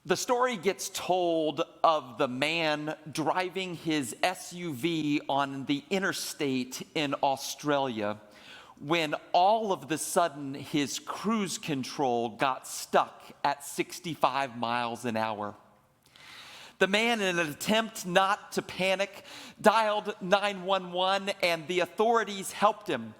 The story gets told of the man driving his SUV on the interstate in Australia when all of the sudden his cruise control got stuck at 65 miles an hour. The man, in an attempt not to panic, dialed 911, and the authorities helped him,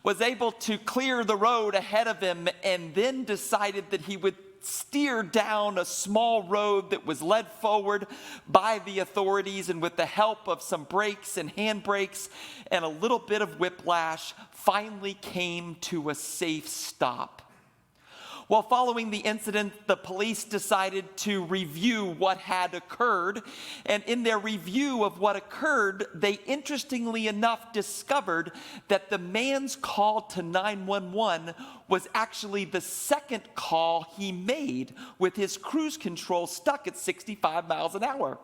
was able to clear the road ahead of him, and then decided that he would steer down a small road that was led forward by the authorities, and with the help of some brakes and handbrakes and a little bit of whiplash, finally came to a safe stop. Well, following the incident, the police decided to review what had occurred, and in their review of what occurred, they interestingly enough discovered that the man's call to 911 was actually the second call he made with his cruise control stuck at 65 miles an hour.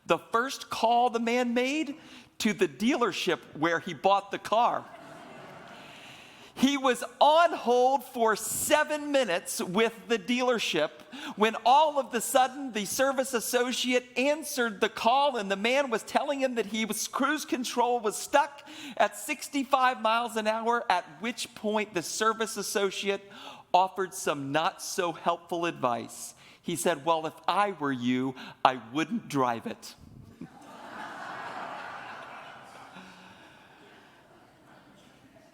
The first call the man made to the dealership where he bought the car. He was on hold for 7 minutes with the dealership when all of a sudden the service associate answered the call, and the man was telling him that his cruise control was stuck at 65 miles an hour, at which point the service associate offered some not so helpful advice. He said, "Well, if I were you, I wouldn't drive it."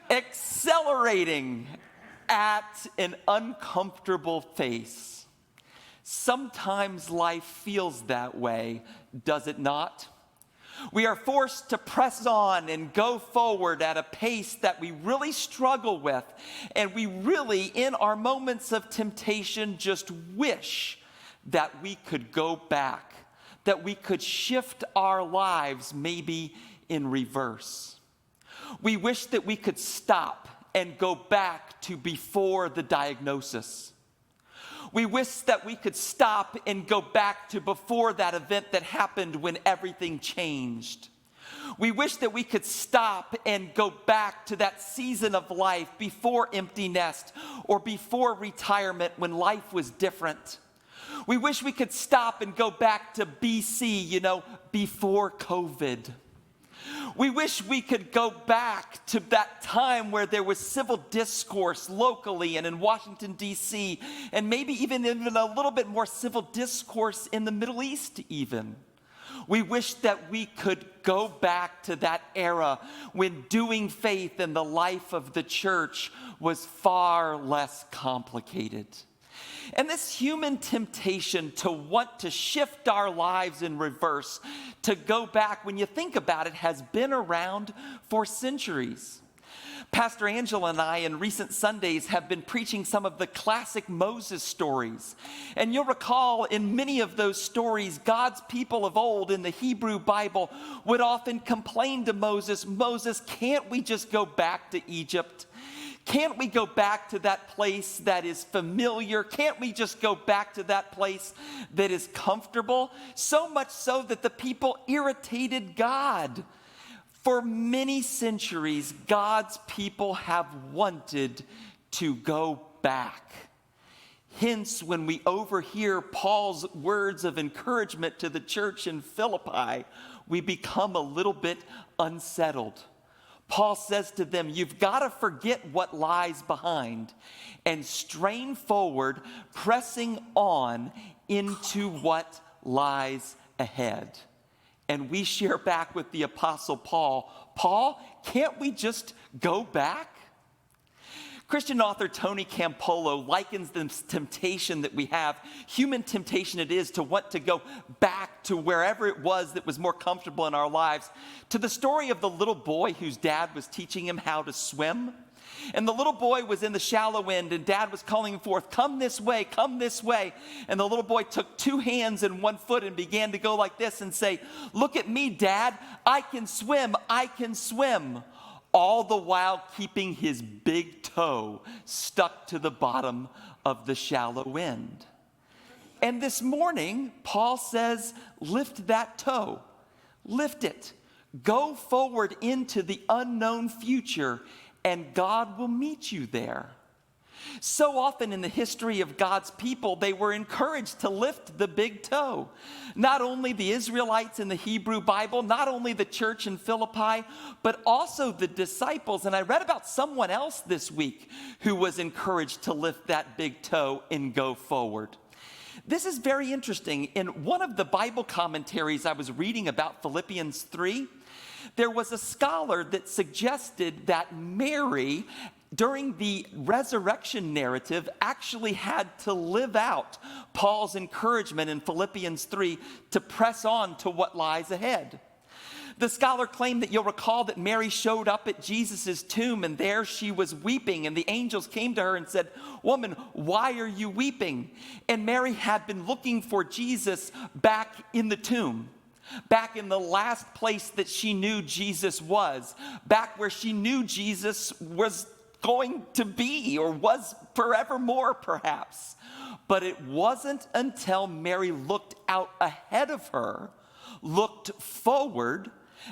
Accelerating at an uncomfortable pace. Sometimes life feels that way, does it not? We are forced to press on and go forward at a pace that we really struggle with, and we really, in our moments of temptation, just wish that we could go back, that we could shift our lives maybe in reverse. We wish that we could stop and go back to before the diagnosis. We wish that we could stop and go back to before that event that happened when everything changed. We wish that we could stop and go back to that season of life before empty nest or before retirement when life was different. We wish we could stop and go back to BC, before COVID. We wish we could go back to that time where there was civil discourse locally and in Washington, D.C., and maybe even a little bit more civil discourse in the Middle East even. We wish that we could go back to that era when doing faith in the life of the church was far less complicated. And this human temptation to want to shift our lives in reverse, to go back, when you think about it, has been around for centuries. Pastor Angela and I, in recent Sundays, have been preaching some of the classic Moses stories. And you'll recall in many of those stories, God's people of old in the Hebrew Bible would often complain to Moses, "Moses, can't we just go back to Egypt? Can't we go back to that place that is familiar? Can't we just go back to that place that is comfortable?" So much so that the people irritated God. For many centuries, God's people have wanted to go back. Hence, when we overhear Paul's words of encouragement to the church in Philippi, we become a little bit unsettled. Paul says to them, you've got to forget what lies behind and strain forward, pressing on into what lies ahead. And we share back with the Apostle Paul, "Paul, can't we just go back?" Christian author Tony Campolo likens the temptation that we have, human temptation it is, to want to go back to wherever it was that was more comfortable in our lives, to the story of the little boy whose dad was teaching him how to swim. And the little boy was in the shallow end, and dad was calling him forth, come this way, come this way. And the little boy took 2 hands and 1 foot and began to go like this and say, "Look at me, Dad, I can swim, I can swim." All the while keeping his big toe stuck to the bottom of the shallow end. And this morning, Paul says, lift that toe, lift it, go forward into the unknown future, and God will meet you there. So often in the history of God's people, they were encouraged to lift the big toe. Not only the Israelites in the Hebrew Bible, not only the church in Philippi, but also the disciples. And I read about someone else this week who was encouraged to lift that big toe and go forward. This is very interesting. In one of the Bible commentaries I was reading about Philippians 3, there was a scholar that suggested that Mary, during the resurrection narrative, actually had to live out Paul's encouragement in Philippians 3 to press on to what lies ahead. The scholar claimed that you'll recall that Mary showed up at Jesus' tomb, and there she was weeping, and the angels came to her and said, "Woman, why are you weeping?" And Mary had been looking for Jesus back in the tomb, back in the last place that she knew Jesus was, back where she knew Jesus was going to be, or was forevermore perhaps. But it wasn't until Mary looked out ahead of her, looked forward,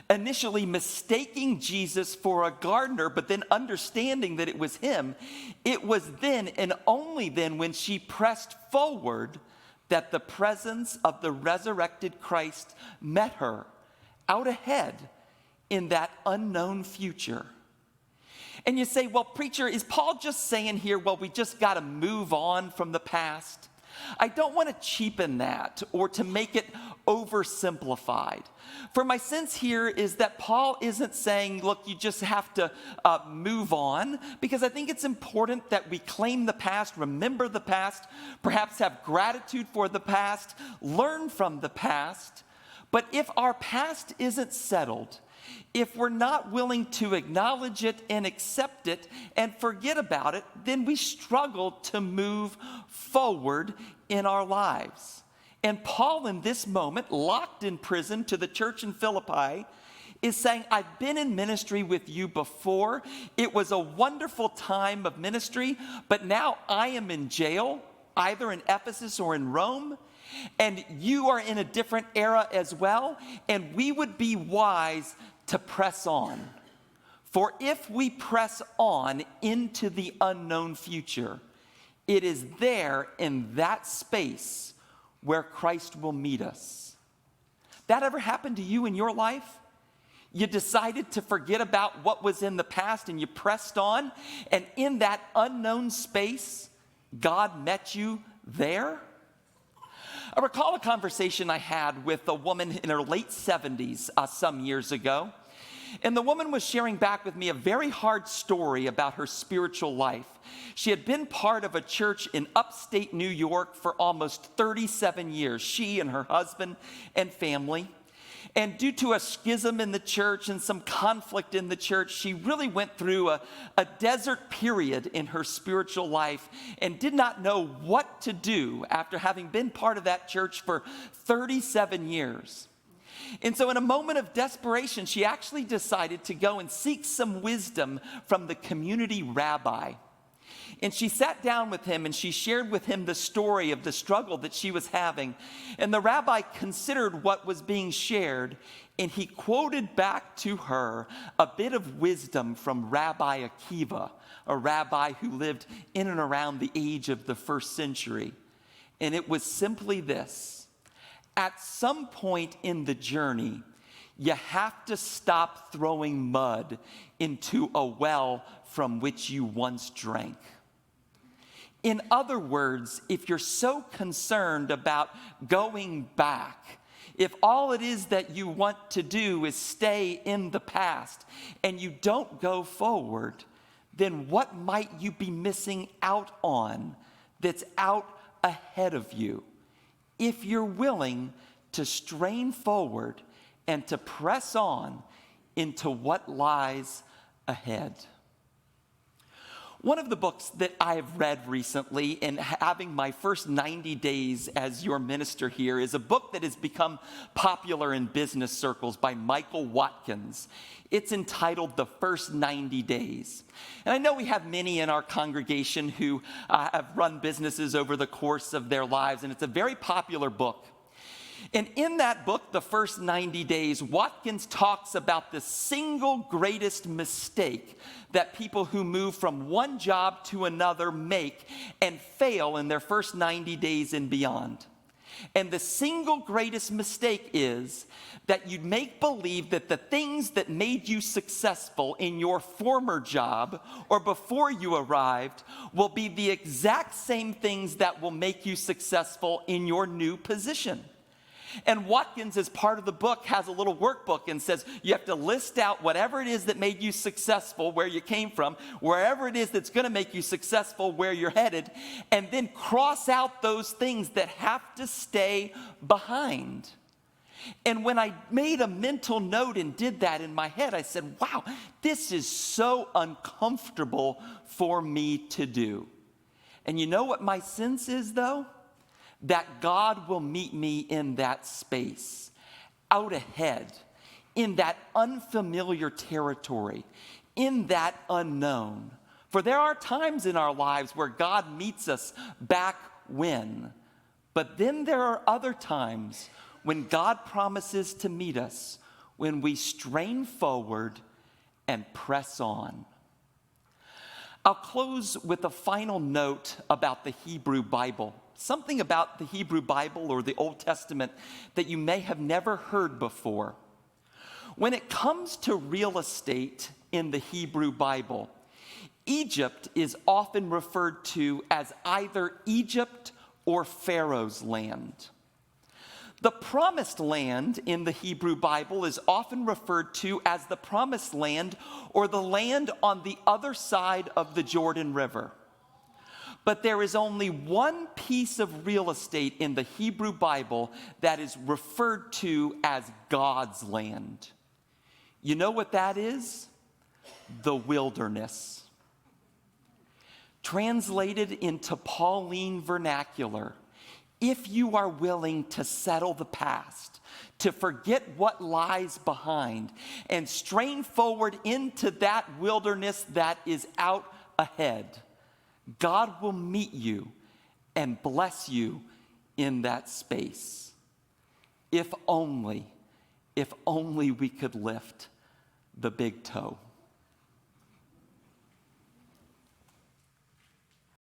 initially mistaking Jesus for a gardener, but then understanding that it was him. It was then and only then, when she pressed forward, that the presence of the resurrected Christ met her out ahead in that unknown future. And you say, well, preacher, is Paul just saying here, well, we just got to move on from the past? I don't want to cheapen that or to make it oversimplified. For my sense here is that Paul isn't saying, look, you just have to move on, because I think it's important that we claim the past, remember the past, perhaps have gratitude for the past, learn from the past. But if our past isn't settled, if we're not willing to acknowledge it and accept it and forget about it, then we struggle to move forward in our lives. And Paul, in this moment, locked in prison to the church in Philippi, is saying, I've been in ministry with you before. It was a wonderful time of ministry, but now I am in jail, either in Ephesus or in Rome. And you are in a different era as well, and we would be wise to press on. For if we press on into the unknown future, it is there in that space where Christ will meet us. That ever happened to you in your life? You decided to forget about what was in the past and you pressed on, and in that unknown space, God met you there? I recall a conversation I had with a woman in her late 70s some years ago. And the woman was sharing back with me a very hard story about her spiritual life. She had been part of a church in upstate New York for almost 37 years, she and her husband and family. And due to a schism in the church and some conflict in the church, she really went through a desert period in her spiritual life and did not know what to do after having been part of that church for 37 years. And so in a moment of desperation, she actually decided to go and seek some wisdom from the community rabbi. And she sat down with him and she shared with him the story of the struggle that she was having. And the rabbi considered what was being shared, and he quoted back to her a bit of wisdom from Rabbi Akiva, a rabbi who lived in and around the age of the first century. And it was simply this: at some point in the journey, you have to stop throwing mud into a well from which you once drank. In other words, if you're so concerned about going back, if all it is that you want to do is stay in the past and you don't go forward, then what might you be missing out on that's out ahead of you? If you're willing to strain forward and to press on into what lies ahead. One of the books that I've read recently in having my first 90 days as your minister here is a book that has become popular in business circles by Michael Watkins. It's entitled The First 90 Days. And I know we have many in our congregation who have run businesses over the course of their lives, and it's a very popular book. And in that book, The First 90 Days, Watkins talks about the single greatest mistake that people who move from one job to another make and fail in their first 90 days and beyond. And the single greatest mistake is that you make believe that the things that made you successful in your former job or before you arrived will be the exact same things that will make you successful in your new position. And Watkins, as part of the book, has a little workbook and says you have to list out whatever it is that made you successful, where you came from, wherever it is that's going to make you successful, where you're headed, and then cross out those things that have to stay behind. And when I made a mental note and did that in my head, I said, wow, this is so uncomfortable for me to do. And you know what my sense is, though? That God will meet me in that space, out ahead, in that unfamiliar territory, in that unknown. For there are times in our lives where God meets us back when, but then there are other times when God promises to meet us when we strain forward and press on. I'll close with a final note about the Hebrew Bible. Something about the Hebrew Bible or the Old Testament that you may have never heard before. When it comes to real estate in the Hebrew Bible, Egypt is often referred to as either Egypt or Pharaoh's land. The promised land in the Hebrew Bible is often referred to as the promised land or the land on the other side of the Jordan River. But there is only one piece of real estate in the Hebrew Bible that is referred to as God's land. You know what that is? The wilderness. Translated into Pauline vernacular, if you are willing to settle the past, to forget what lies behind, and strain forward into that wilderness that is out ahead, God will meet you and bless you in that space. If only we could lift the big toe.